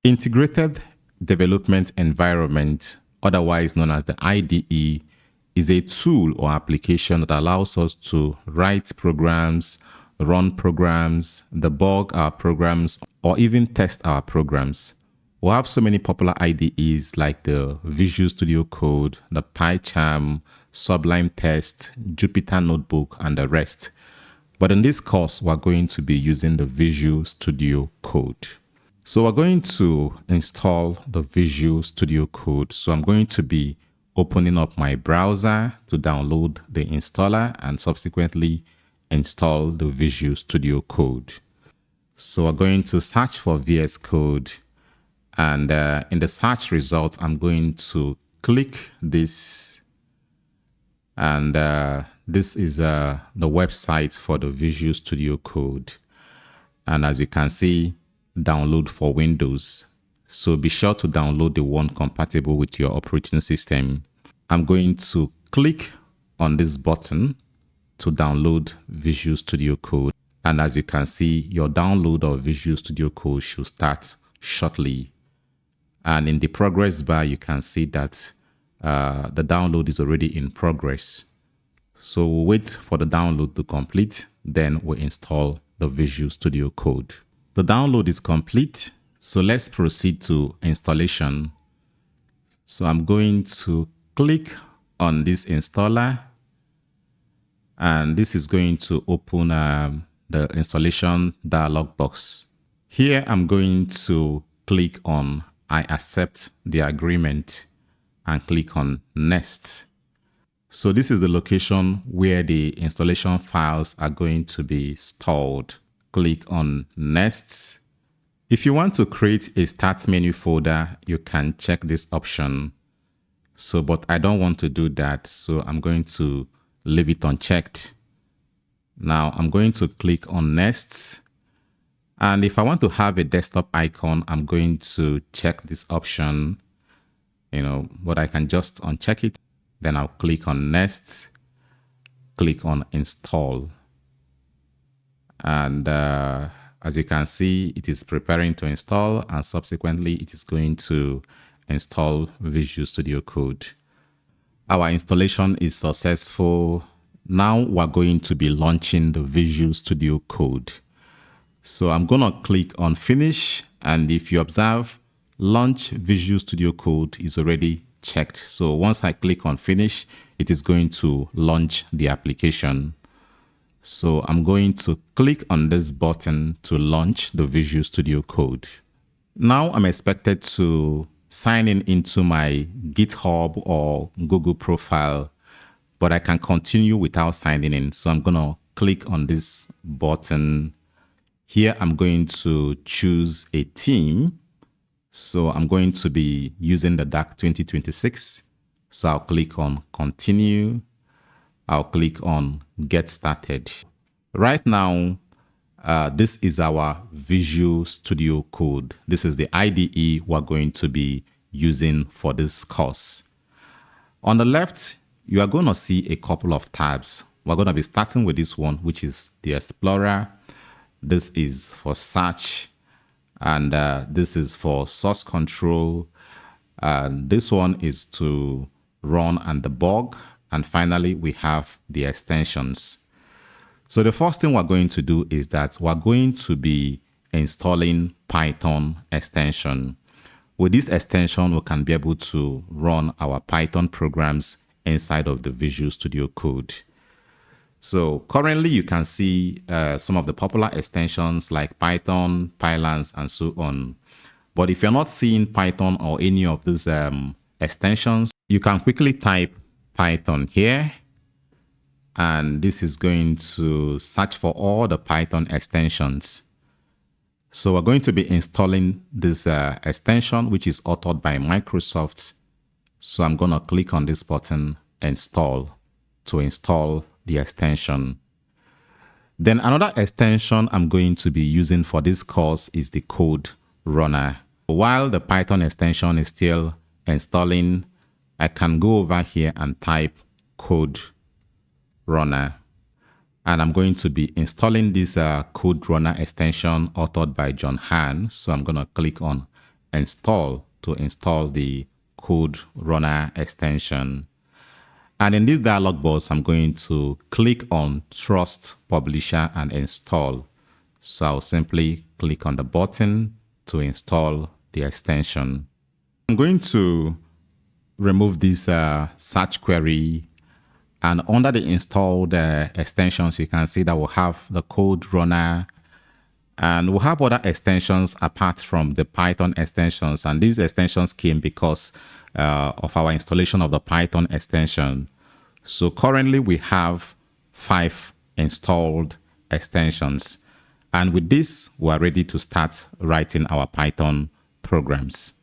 Integrated Development Environment, otherwise known as the IDE, is a tool or application that allows us to write programs, run programs, debug our programs, or even test our programs. We have so many popular IDEs like the Visual Studio Code, the PyCharm, Sublime Test, Jupyter Notebook, and the rest. But in this course, we're going to be using the Visual Studio Code. So we're going to install the Visual Studio Code. So I'm going to be opening up my browser to download the installer and subsequently install the Visual Studio Code. So we're going to search for VS Code, and in the search result, I'm going to click this, and this is the website for the Visual Studio Code. And as you can see, download for Windows. So be sure to download the one compatible with your operating system. I'm going to click on this button to download Visual Studio Code. And as you can see, your download of Visual Studio Code should start shortly. And in the progress bar, you can see that the download is already in progress. So we'll wait for the download to complete, then we'll install the Visual Studio Code. The download is complete, so let's proceed to installation. So I'm going to click on this installer, and this is going to open the installation dialog box. Here I'm going to click on I accept the agreement and click on next. So this is the location where the installation files are going to be stored. Click on next. If you want to create a start menu folder, you can check this option. So, but I don't want to do that, so I'm going to leave it unchecked. Now I'm going to click on next. And if I want to have a desktop icon, I'm going to check this option, but I can just uncheck it. Then I'll click on next, click on install. And as you can see, it is preparing to install, and subsequently it is going to install Visual Studio Code. Our installation is successful. Now we're going to be launching the Visual Studio Code. So I'm going to click on finish, and if you observe, launch Visual Studio Code is already checked. So once I click on finish, it is going to launch the application. So I'm going to click on this button to launch the Visual Studio Code. Now I'm expected to sign in into my GitHub or Google profile, but I can continue without signing in. So I'm going to click on this button. Here I'm going to choose a theme. So I'm going to be using the DAC 2026. So I'll click on continue. I'll click on get started. Right now, this is our Visual Studio Code. This is the IDE we're going to be using for this course. On the left, you are going to see a couple of tabs. We're going to be starting with this one, which is the Explorer. This is for search, and this is for source control. This one is to run and debug. And finally, we have the extensions. So the first thing we're going to do is that we're going to be installing Python extension. With this extension, we can be able to run our Python programs inside of the Visual Studio Code. So currently you can see some of the popular extensions like Python, Pylance, and so on. But if you're not seeing Python or any of these extensions, you can quickly type Python here, and this is going to search for all the Python extensions. So we're going to be installing this extension, which is authored by Microsoft. So I'm going to click on this button, install, to install the extension. Then another extension I'm going to be using for this course is the Code Runner. While the Python extension is still installing, I can go over here and type Code Runner. And I'm going to be installing this Code Runner extension authored by John Han. So I'm going to click on to install the code runner extension. And in this dialog box, I'm going to click on Trust Publisher and Install. So I'll simply click on the button to install the extension. I'm going to remove this search query, and under the installed extensions, you can see that we'll have the code runner, and we'll have other extensions apart from the Python extensions. And these extensions came because of our installation of the Python extension. So currently we have 5 installed extensions. And with this, we're ready to start writing our Python programs.